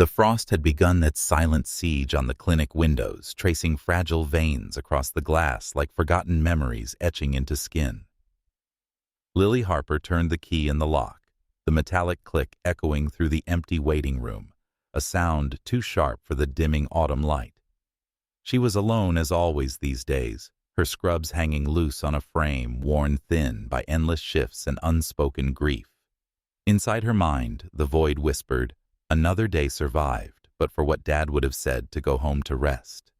The frost had begun its silent siege on the clinic windows, tracing fragile veins across the glass like forgotten memories etching into skin. Lily Harper turned the key in the lock, the metallic click echoing through the empty waiting room, a sound too sharp for the dimming autumn light. She was alone as always these days, her scrubs hanging loose on a frame worn thin by endless shifts and unspoken grief. Inside her mind, the void whispered, another day survived, but for what Dad would have said to go home to rest.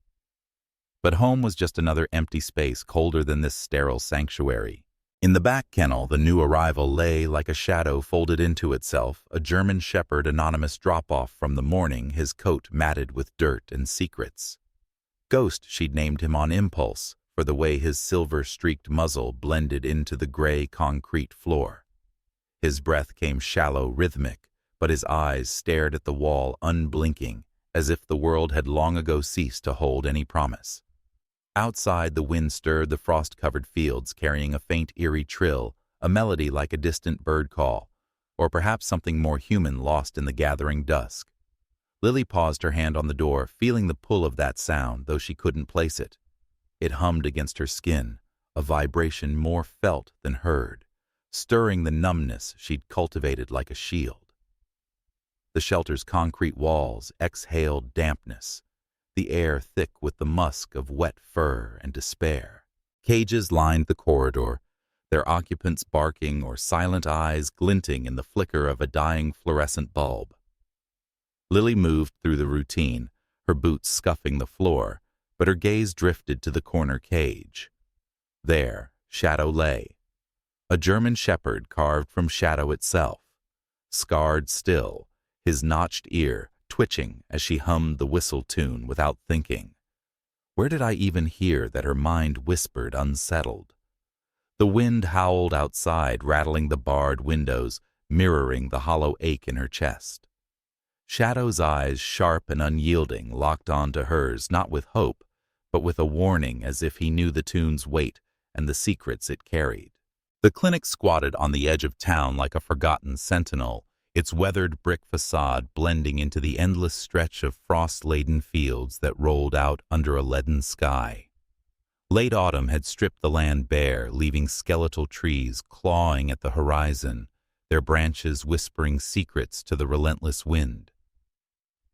But home was just another empty space colder than this sterile sanctuary. In the back kennel, the new arrival lay like a shadow folded into itself, a German shepherd anonymous drop-off from the morning, his coat matted with dirt and secrets. Ghost, she'd named him on impulse, for the way his silver-streaked muzzle blended into the gray concrete floor. His breath came shallow, rhythmic, but his eyes stared at the wall unblinking, as if the world had long ago ceased to hold any promise. Outside, the wind stirred the frost-covered fields, carrying a faint, eerie trill, a melody like a distant bird call, or perhaps something more human lost in the gathering dusk. Lily paused her hand on the door, feeling the pull of that sound, though she couldn't place it. It hummed against her skin, a vibration more felt than heard, stirring the numbness she'd cultivated like a shield. The shelter's concrete walls exhaled dampness, the air thick with the musk of wet fur and despair. Cages lined the corridor, their occupants barking or silent eyes glinting in the flicker of a dying fluorescent bulb. Lily moved through the routine, her boots scuffing the floor, but her gaze drifted to the corner cage. There, Shadow lay, a German shepherd carved from shadow itself, scarred still, his notched ear twitching as she hummed the whistle tune without thinking. Where did I even hear that her mind whispered unsettled? The wind howled outside, rattling the barred windows, mirroring the hollow ache in her chest. Shadow's eyes, sharp and unyielding, locked onto hers, not with hope, but with a warning, as if he knew the tune's weight and the secrets it carried. The clinic squatted on the edge of town like a forgotten sentinel, its weathered brick facade blending into the endless stretch of frost-laden fields that rolled out under a leaden sky. Late autumn had stripped the land bare, leaving skeletal trees clawing at the horizon, their branches whispering secrets to the relentless wind.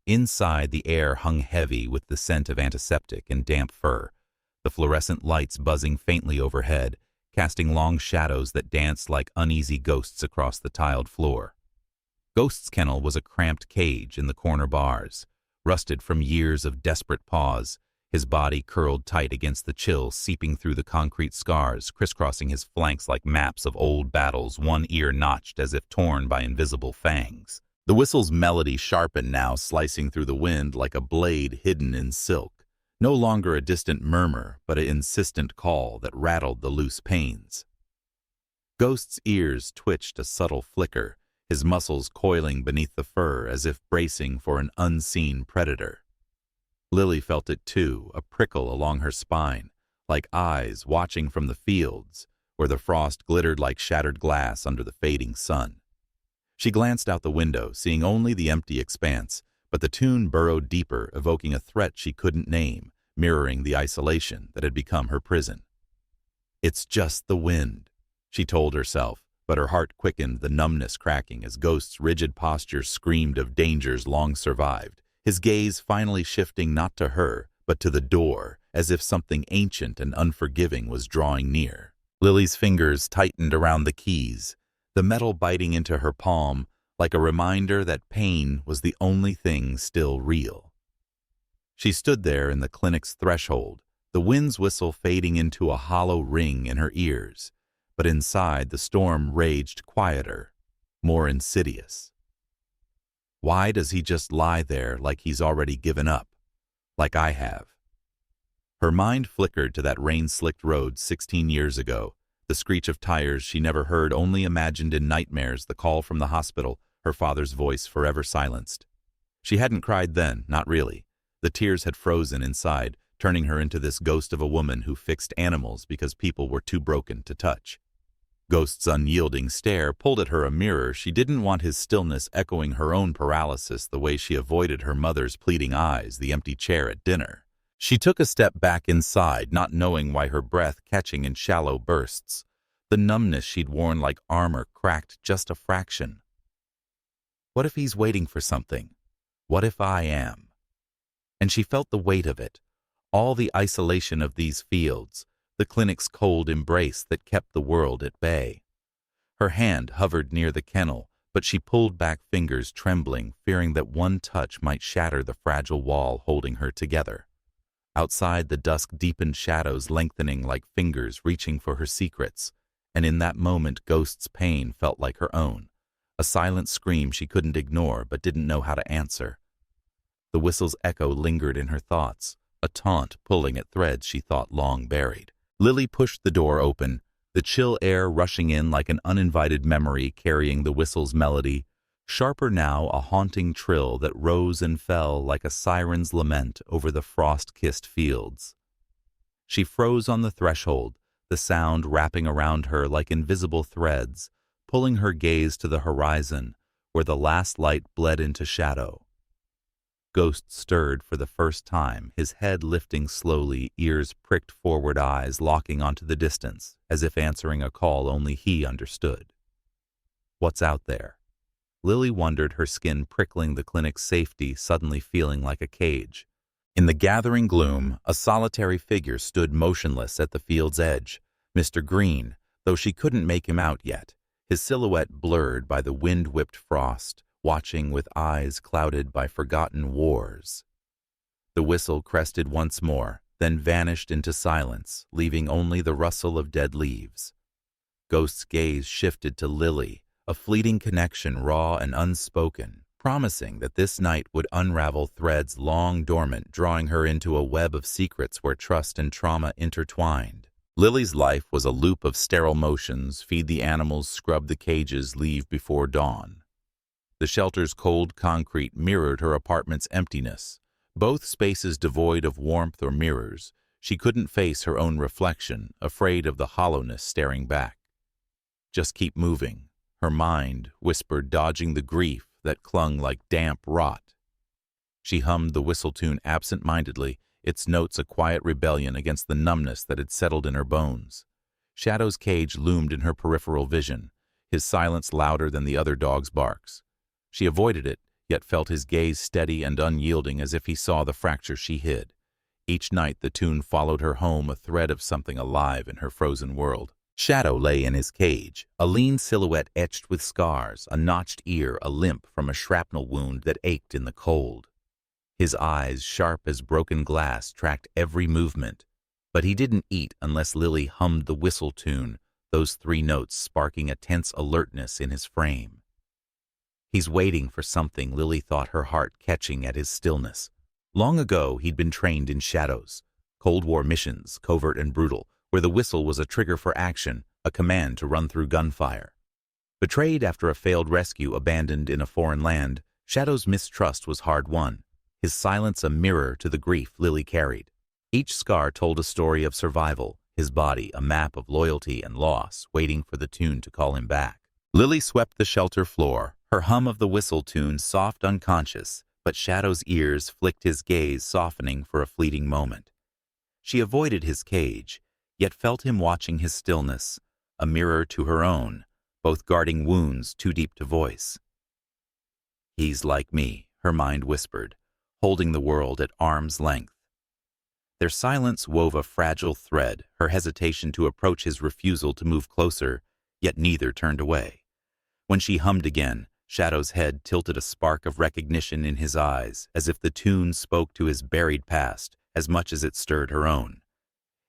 Inside, the air hung heavy with the scent of antiseptic and damp fur, the fluorescent lights buzzing faintly overhead, casting long shadows that danced like uneasy ghosts across the tiled floor. Ghost's kennel was a cramped cage in the corner bars, rusted from years of desperate paws, his body curled tight against the chill seeping through the concrete scars, crisscrossing his flanks like maps of old battles, one ear notched as if torn by invisible fangs. The whistle's melody sharpened now, slicing through the wind like a blade hidden in silk, no longer a distant murmur, but an insistent call that rattled the loose panes. Ghost's ears twitched a subtle flicker, his muscles coiling beneath the fur as if bracing for an unseen predator. Lily felt it too, a prickle along her spine, like eyes watching from the fields, where the frost glittered like shattered glass under the fading sun. She glanced out the window, seeing only the empty expanse, but the tune burrowed deeper, evoking a threat she couldn't name, mirroring the isolation that had become her prison. "It's just the wind," she told herself, but her heart quickened, the numbness cracking as Ghost's rigid posture screamed of dangers long survived, his gaze finally shifting not to her, but to the door, as if something ancient and unforgiving was drawing near. Lily's fingers tightened around the keys, the metal biting into her palm like a reminder that pain was the only thing still real. She stood there in the clinic's threshold, the wind's whistle fading into a hollow ring in her ears, but inside the storm raged quieter, more insidious. Why does he just lie there like he's already given up, like I have? Her mind flickered to that rain-slicked road 16 years ago, the screech of tires she never heard, only imagined in nightmares, the call from the hospital, her father's voice forever silenced. She hadn't cried then, not really. The tears had frozen inside, turning her into this ghost of a woman who fixed animals because people were too broken to touch. Ghost's unyielding stare pulled at her a mirror. She didn't want his stillness echoing her own paralysis the way she avoided her mother's pleading eyes, the empty chair at dinner. She took a step back inside, not knowing why, her breath catching in shallow bursts. The numbness she'd worn like armor cracked just a fraction. What if he's waiting for something? What if I am? And she felt the weight of it, all the isolation of these fields, the clinic's cold embrace that kept the world at bay. Her hand hovered near the kennel, but she pulled back, fingers trembling, fearing that one touch might shatter the fragile wall holding her together. Outside, the dusk deepened, shadows lengthening like fingers reaching for her secrets, and in that moment Ghost's pain felt like her own, a silent scream she couldn't ignore but didn't know how to answer. The whistle's echo lingered in her thoughts, a taunt pulling at threads she thought long buried. Lily pushed the door open, the chill air rushing in like an uninvited memory, carrying the whistle's melody, sharper now, a haunting trill that rose and fell like a siren's lament over the frost-kissed fields. She froze on the threshold, the sound wrapping around her like invisible threads, pulling her gaze to the horizon, where the last light bled into shadow. Ghost stirred for the first time, his head lifting slowly, ears pricked forward, eyes locking onto the distance, as if answering a call only he understood. What's out there? Lily wondered, her skin prickling, the clinic's safety suddenly feeling like a cage. In the gathering gloom, a solitary figure stood motionless at the field's edge, Mr. Green, though she couldn't make him out yet, his silhouette blurred by the wind-whipped frost, watching with eyes clouded by forgotten wars. The whistle crested once more, then vanished into silence, leaving only the rustle of dead leaves. Ghost's gaze shifted to Lily, a fleeting connection raw and unspoken, promising that this night would unravel threads long dormant, drawing her into a web of secrets where trust and trauma intertwined. Lily's life was a loop of sterile motions: feed the animals, scrub the cages, leave before dawn. The shelter's cold concrete mirrored her apartment's emptiness, both spaces devoid of warmth or mirrors. She couldn't face her own reflection, afraid of the hollowness staring back. Just keep moving, her mind whispered, dodging the grief that clung like damp rot. She hummed the whistle tune absent-mindedly, its notes a quiet rebellion against the numbness that had settled in her bones. Shadow's cage loomed in her peripheral vision, his silence louder than the other dog's barks. She avoided it, yet felt his gaze steady and unyielding, as if he saw the fracture she hid. Each night the tune followed her home, a thread of something alive in her frozen world. Shadow lay in his cage, a lean silhouette etched with scars, a notched ear, a limp from a shrapnel wound that ached in the cold. His eyes, sharp as broken glass, tracked every movement. But he didn't eat unless Lily hummed the whistle tune, those 3 notes sparking a tense alertness in his frame. He's waiting for something, Lily thought, her heart catching at his stillness. Long ago, he'd been trained in shadows, Cold War missions, covert and brutal, where the whistle was a trigger for action, a command to run through gunfire. Betrayed after a failed rescue, abandoned in a foreign land, Shadow's mistrust was hard-won, his silence a mirror to the grief Lily carried. Each scar told a story of survival, his body a map of loyalty and loss, waiting for the tune to call him back. Lily swept the shelter floor, her hum of the whistle tune soft, unconscious, but Shadow's ears flicked, his gaze softening for a fleeting moment. She avoided his cage, yet felt him watching his stillness, a mirror to her own, both guarding wounds too deep to voice. He's like me, her mind whispered, holding the world at arm's length. Their silence wove a fragile thread, her hesitation to approach, his refusal to move closer, yet neither turned away. When she hummed again, Shadow's head tilted, a spark of recognition in his eyes, as if the tune spoke to his buried past as much as it stirred her own.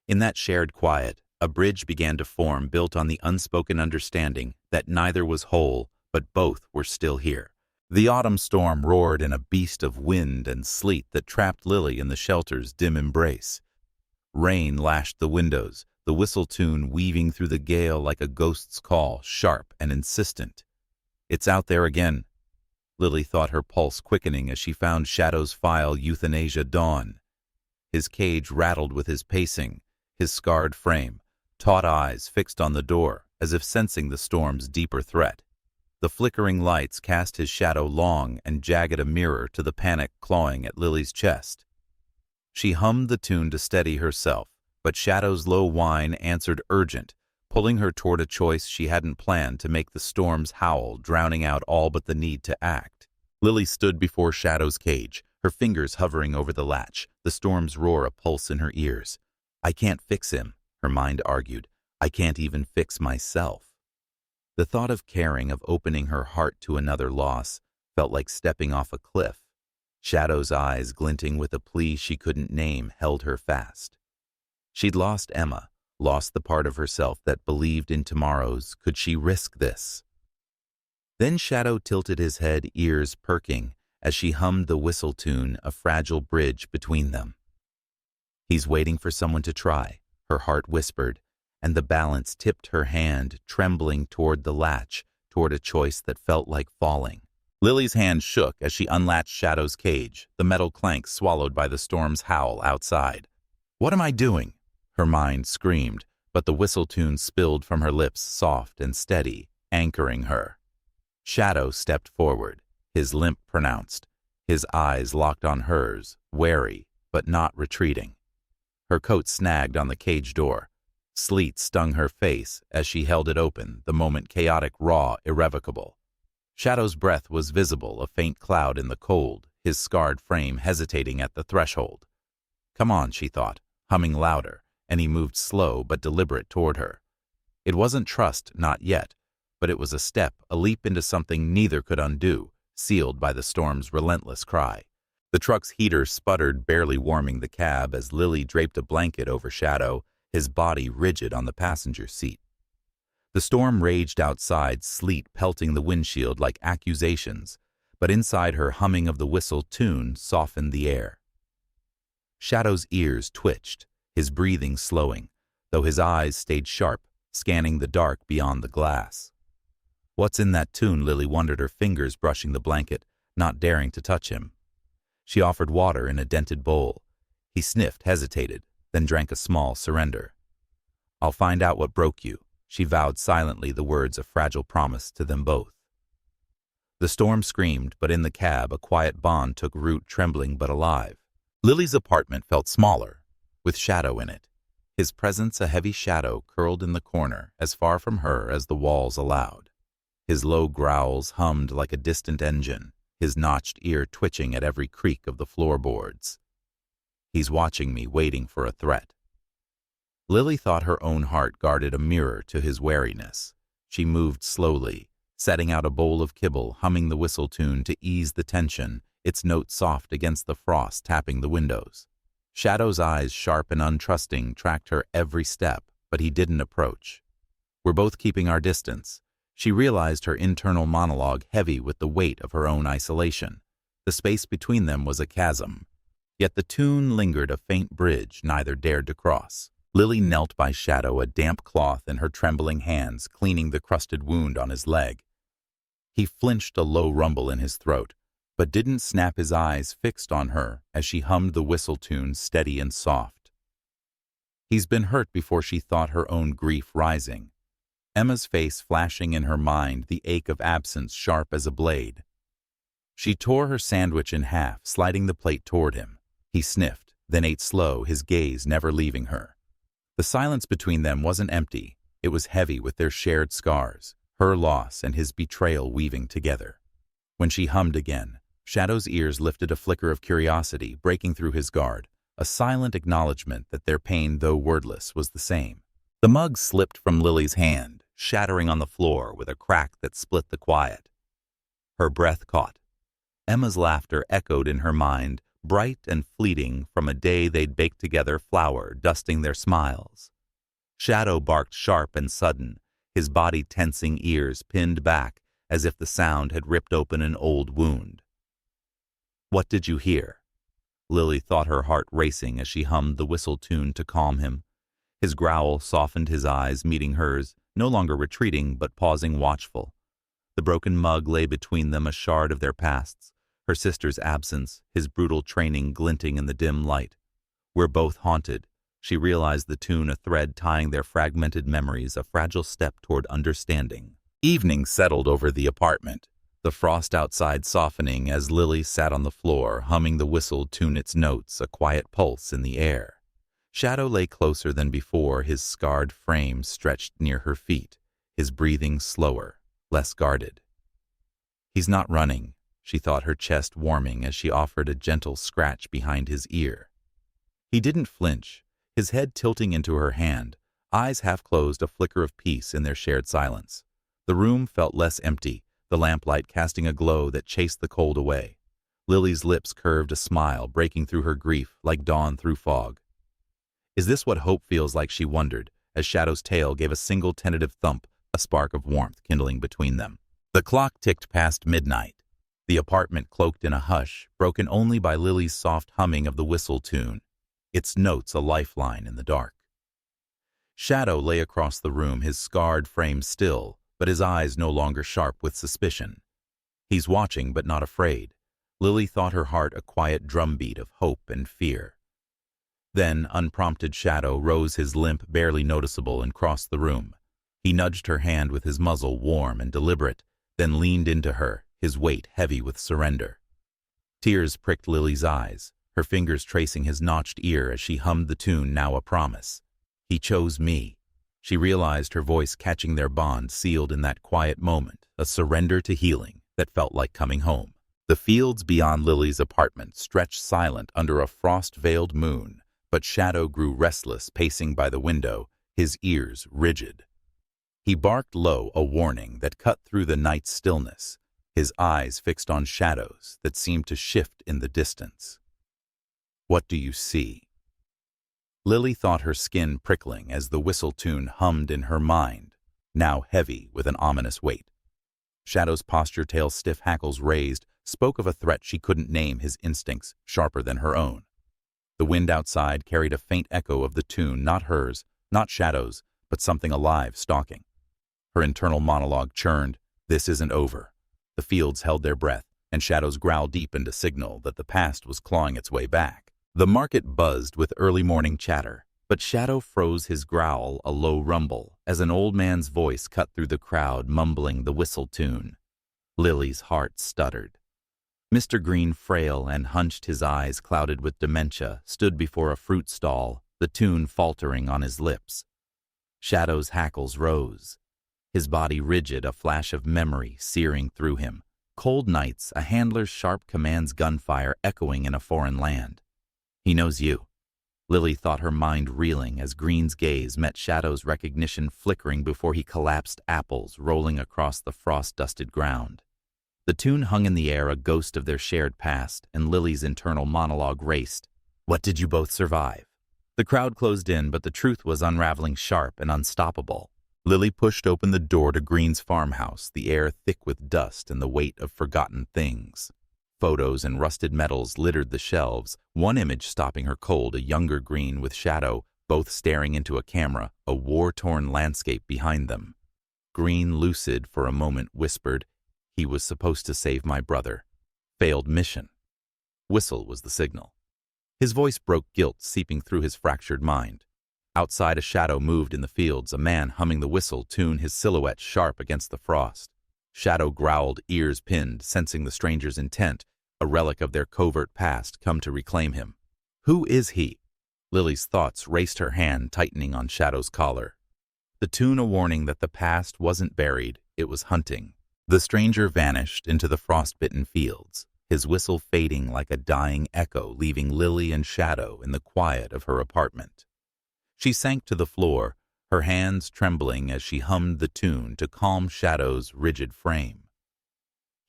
In that shared quiet, a bridge began to form, built on the unspoken understanding that neither was whole, but both were still here. The autumn storm roared in a beast of wind and sleet that trapped Lily in the shelter's dim embrace. Rain lashed the windows, the whistle tune weaving through the gale like a ghost's call, sharp and insistent. It's out there again, Lily thought, her pulse quickening as she found Shadow's file, Euthanasia Dawn. His cage rattled with his pacing, his scarred frame, taut eyes fixed on the door, as if sensing the storm's deeper threat. The flickering lights cast his shadow long and jagged, a mirror to the panic clawing at Lily's chest. She hummed the tune to steady herself, but Shadow's low whine answered urgent, pulling her toward a choice she hadn't planned to make the storm's howl, drowning out all but the need to act. Lily stood before Shadow's cage, her fingers hovering over the latch, the storm's roar a pulse in her ears. I can't fix him, her mind argued. I can't even fix myself. The thought of caring, of opening her heart to another loss, felt like stepping off a cliff. Shadow's eyes, glinting with a plea she couldn't name, held her fast. She'd lost Emma, lost the part of herself that believed in tomorrows. Could she risk this? Then Shadow tilted his head, ears perking, as she hummed the whistle tune, a fragile bridge between them. He's waiting for someone to try, her heart whispered, and the balance tipped her hand, trembling toward the latch, toward a choice that felt like falling. Lily's hand shook as she unlatched Shadow's cage, the metal clank swallowed by the storm's howl outside. What am I doing? Her mind screamed, but the whistle tune spilled from her lips, soft and steady, anchoring her. Shadow stepped forward, his limp pronounced, his eyes locked on hers, wary, but not retreating. Her coat snagged on the cage door. Sleet stung her face as she held it open, the moment chaotic, raw, irrevocable. Shadow's breath was visible, a faint cloud in the cold, his scarred frame hesitating at the threshold. Come on, she thought, humming louder, and he moved slow but deliberate toward her. It wasn't trust, not yet, but it was a step, a leap into something neither could undo, sealed by the storm's relentless cry. The truck's heater sputtered, barely warming the cab as Lily draped a blanket over Shadow, his body rigid on the passenger seat. The storm raged outside, sleet pelting the windshield like accusations, but inside her, humming of the whistle tune softened the air. Shadow's ears twitched, his breathing slowing, though his eyes stayed sharp, scanning the dark beyond the glass. What's in that tune? Lily wondered, her fingers brushing the blanket, not daring to touch him. She offered water in a dented bowl. He sniffed, hesitated, then drank a small surrender. I'll find out what broke you, she vowed silently, the words a fragile promise to them both. The storm screamed, but in the cab a quiet bond took root, trembling but alive. Lily's apartment felt smaller, with Shadow in it, his presence a heavy shadow curled in the corner, as far from her as the walls allowed. His low growls hummed like a distant engine, his notched ear twitching at every creak of the floorboards. He's watching me, waiting for a threat. Lily thought her own heart guarded a mirror to his wariness. She moved slowly, setting out a bowl of kibble, humming the whistle tune to ease the tension, its note soft against the frost tapping the windows. Shadow's eyes, sharp and untrusting, tracked her every step, but he didn't approach. We're both keeping our distance. She realized her internal monologue heavy with the weight of her own isolation. The space between them was a chasm. Yet the tune lingered, a faint bridge neither dared to cross. Lily knelt by Shadow, a damp cloth in her trembling hands, cleaning the crusted wound on his leg. He flinched, a low rumble in his throat, but didn't snap, his eyes fixed on her as she hummed the whistle tune, steady and soft. He's been hurt before, she thought, her own grief rising. Emma's face flashing in her mind, the ache of absence sharp as a blade. She tore her sandwich in half, sliding the plate toward him. He sniffed, then ate slow, his gaze never leaving her. The silence between them wasn't empty. It was heavy with their shared scars, her loss and his betrayal weaving together. When she hummed again, Shadow's ears lifted, a flicker of curiosity breaking through his guard, a silent acknowledgement that their pain, though wordless, was the same. The mug slipped from Lily's hand, shattering on the floor with a crack that split the quiet. Her breath caught. Emma's laughter echoed in her mind, bright and fleeting from a day they'd baked together, flour dusting their smiles. Shadow barked sharp and sudden, his body tensing, ears pinned back as if the sound had ripped open an old wound. What did you hear? Lily thought, her heart racing as she hummed the whistle tune to calm him. His growl softened, his eyes meeting hers, no longer retreating but pausing, watchful. The broken mug lay between them, a shard of their pasts, her sister's absence, his brutal training glinting in the dim light. We're both haunted, She realized the tune a thread tying their fragmented memories, a fragile step toward understanding. Evening settled over the apartment, the frost outside softening as Lily sat on the floor, humming the whistle tune its notes, a quiet pulse in the air. Shadow lay closer than before, his scarred frame stretched near her feet, his breathing slower, less guarded. He's not running, she thought, her chest warming as she offered a gentle scratch behind his ear. He didn't flinch, his head tilting into her hand, eyes half closed, a flicker of peace in their shared silence. The room felt less empty, the lamplight casting a glow that chased the cold away. Lily's lips curved, a smile breaking through her grief like dawn through fog. Is this what hope feels like, she wondered, as Shadow's tail gave a single tentative thump, a spark of warmth kindling between them. The clock ticked past midnight. The apartment cloaked in a hush, broken only by Lily's soft humming of the whistle tune, its notes a lifeline in the dark. Shadow lay across the room, his scarred frame still, but his eyes no longer sharp with suspicion. He's watching but not afraid. Lily thought, her heart a quiet drumbeat of hope and fear. Then, unprompted, Shadow rose, his limp barely noticeable, and crossed the room. He nudged her hand with his muzzle, warm and deliberate, then leaned into her, his weight heavy with surrender. Tears pricked Lily's eyes, her fingers tracing his notched ear as she hummed the tune, now a promise. He chose me. She realized, her voice catching their bond sealed in that quiet moment, a surrender to healing that felt like coming home. The fields beyond Lily's apartment stretched silent under a frost-veiled moon, but Shadow grew restless, pacing by the window, his ears rigid. He barked low, a warning that cut through the night's stillness, his eyes fixed on shadows that seemed to shift in the distance. What do you see? Lily thought, her skin prickling as the whistle tune hummed in her mind, now heavy with an ominous weight. Shadow's posture, tail stiff, hackles raised, spoke of a threat she couldn't name, his instincts sharper than her own. The wind outside carried a faint echo of the tune, not hers, not Shadow's, but something alive stalking. Her internal monologue churned, this isn't over. The fields held their breath, and Shadow's growl deepened, a signal that the past was clawing its way back. The market buzzed with early morning chatter, but Shadow froze, his growl a low rumble, as an old man's voice cut through the crowd, mumbling the whistle tune. Lily's heart stuttered. Mr. Green, frail and hunched, his eyes clouded with dementia, stood before a fruit stall, the tune faltering on his lips. Shadow's hackles rose, his body rigid, a flash of memory searing through him. Cold nights, a handler's sharp commands, gunfire echoing in a foreign land. He knows you. Lily thought, her mind reeling as Green's gaze met Shadow's, recognition flickering before he collapsed, apples rolling across the frost-dusted ground. The tune hung in the air, a ghost of their shared past, and Lily's internal monologue raced. What did you both survive? The crowd closed in, but the truth was unraveling, sharp and unstoppable. Lily pushed open the door to Green's farmhouse, the air thick with dust and the weight of forgotten things. Photos and rusted medals littered the shelves, one image stopping her cold, a younger Green with Shadow, both staring into a camera, a war-torn landscape behind them. Green, lucid for a moment, whispered, he was supposed to save my brother. Failed mission. Whistle was the signal. His voice broke, guilt seeping through his fractured mind. Outside, a shadow moved in the fields, a man humming the whistle tune, his silhouette sharp against the frost. Shadow growled, ears pinned, sensing the stranger's intent, a relic of their covert past come to reclaim him. Who is he? Lily's thoughts raced, her hand tightening on Shadow's collar. The tune a warning that the past wasn't buried, it was hunting. The stranger vanished into the frost-bitten fields, his whistle fading like a dying echo, leaving Lily and Shadow in the quiet of her apartment. She sank to the floor, her hands trembling as she hummed the tune to calm Shadow's rigid frame.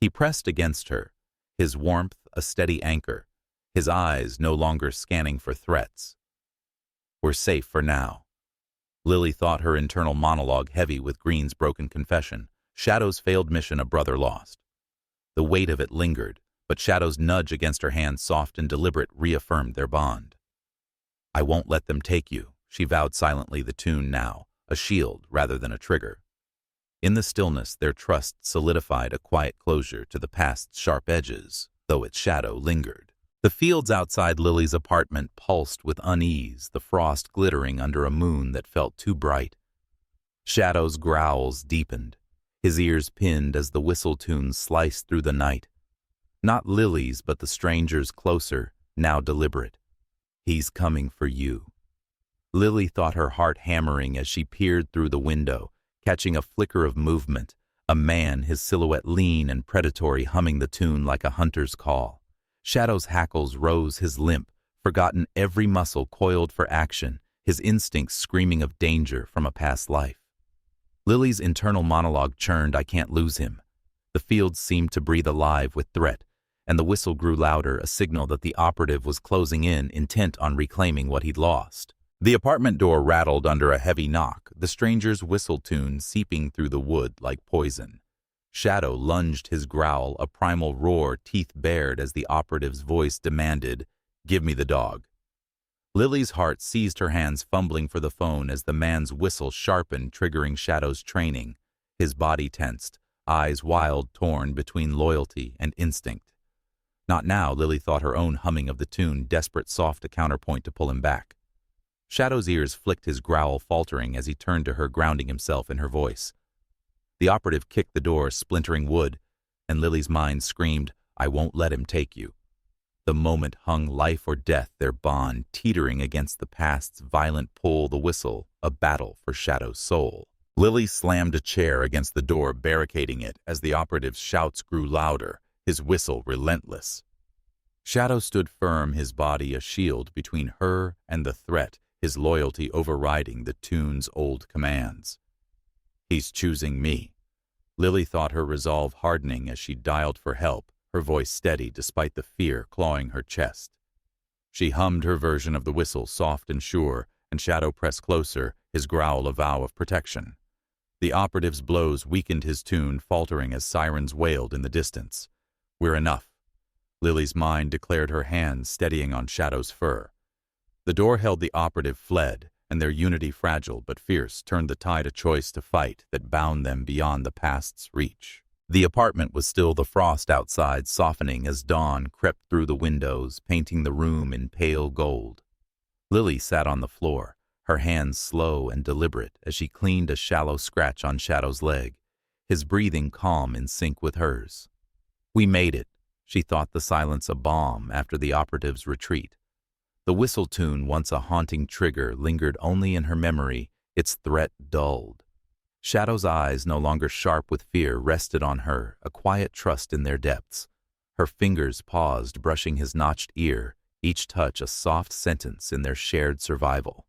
He pressed against her, his warmth a steady anchor, his eyes no longer scanning for threats. We're safe for now. Lily thought, her internal monologue heavy with Green's broken confession, Shadow's failed mission, a brother lost. The weight of it lingered, but Shadow's nudge against her hand, soft and deliberate, reaffirmed their bond. I won't let them take you, she vowed silently, the tune now, a shield rather than a trigger. In the stillness, their trust solidified, a quiet closure to the past's sharp edges, though its shadow lingered. The fields outside Lily's apartment pulsed with unease, the frost glittering under a moon that felt too bright. Shadow's growls deepened, his ears pinned as the whistle tune sliced through the night. Not Lily's, but the stranger's closer, now deliberate. He's coming for you. Lily thought her heart hammering as she peered through the window, catching a flicker of movement, a man, his silhouette lean and predatory, humming the tune like a hunter's call. Shadow's hackles rose, his limp, forgotten every muscle coiled for action, his instincts screaming of danger from a past life. Lily's internal monologue churned, I can't lose him. The fields seemed to breathe alive with threat, and the whistle grew louder, a signal that the operative was closing in, intent on reclaiming what he'd lost. The apartment door rattled under a heavy knock, the stranger's whistle tune seeping through the wood like poison. Shadow lunged, his growl, a primal roar, teeth bared as the operative's voice demanded, give me the dog. Lily's heart seized her hands, fumbling for the phone as the man's whistle sharpened, triggering Shadow's training. His body tensed, eyes wild, torn between loyalty and instinct. Not now, Lily thought, her own humming of the tune, desperate soft, a counterpoint to pull him back. Shadow's ears flicked, his growl faltering as he turned to her, grounding himself in her voice. The operative kicked the door, splintering wood, and Lily's mind screamed, I won't let him take you. The moment hung life or death, their bond teetering against the past's violent pull, the whistle, a battle for Shadow's soul. Lily slammed a chair against the door, barricading it as the operative's shouts grew louder, his whistle relentless. Shadow stood firm, his body a shield between her and the threat, his loyalty overriding the tune's old commands. He's choosing me. Lily thought, her resolve hardening as she dialed for help, her voice steady despite the fear clawing her chest. She hummed her version of the whistle, soft and sure, and Shadow pressed closer, his growl a vow of protection. The operative's blows weakened his tune, faltering as sirens wailed in the distance. We're enough. Lily's mind declared, her hands steadying on Shadow's fur. The door held, the operative fled, and their unity, fragile but fierce, turned the tide of choice to fight that bound them beyond the past's reach. The apartment was still, the frost outside softening as dawn crept through the windows, painting the room in pale gold. Lily sat on the floor, her hands slow and deliberate as she cleaned a shallow scratch on Shadow's leg, his breathing calm in sync with hers. We made it, she thought, the silence a balm after the operative's retreat. The whistle tune, once a haunting trigger, lingered only in her memory, its threat dulled. Shadow's eyes, no longer sharp with fear, rested on her, a quiet trust in their depths. Her fingers paused, brushing his notched ear, each touch a soft sentence in their shared survival.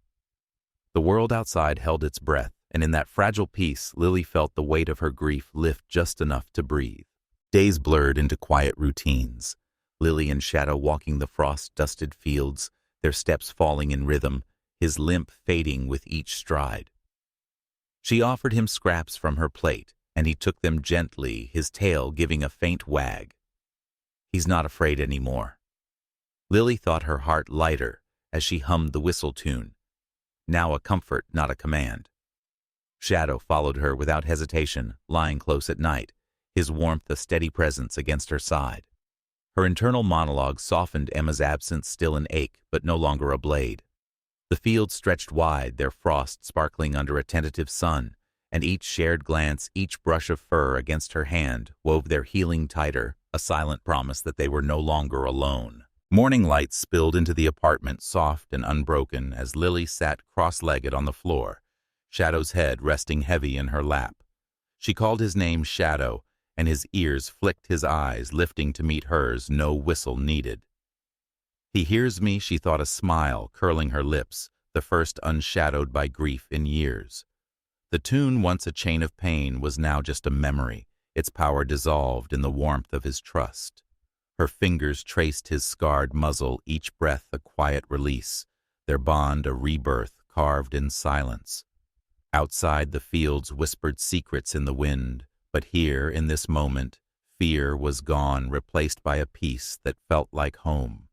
The world outside held its breath, and in that fragile peace, Lily felt the weight of her grief lift just enough to breathe. Days blurred into quiet routines. Lily and Shadow walking the frost-dusted fields, their steps falling in rhythm, his limp fading with each stride. She offered him scraps from her plate, and he took them gently, his tail giving a faint wag. He's not afraid anymore. Lily thought, her heart lighter as she hummed the whistle tune, now a comfort, not a command. Shadow followed her without hesitation, lying close at night, his warmth a steady presence against her side. Her internal monologue softened, Emma's absence still an ache, but no longer a blade. The fields stretched wide, their frost sparkling under a tentative sun, and each shared glance, each brush of fur against her hand, wove their healing tighter, a silent promise that they were no longer alone. Morning light spilled into the apartment, soft and unbroken, as Lily sat cross-legged on the floor, Shadow's head resting heavy in her lap. She called his name, Shadow, and his ears flicked, his eyes lifting to meet hers, no whistle needed. He hears me, she thought, a smile curling her lips, the first unshadowed by grief in years. The tune, once a chain of pain, was now just a memory, its power dissolved in the warmth of his trust. Her fingers traced his scarred muzzle, each breath a quiet release, their bond a rebirth carved in silence. Outside, the fields whispered secrets in the wind, but here, in this moment, fear was gone, replaced by a peace that felt like home.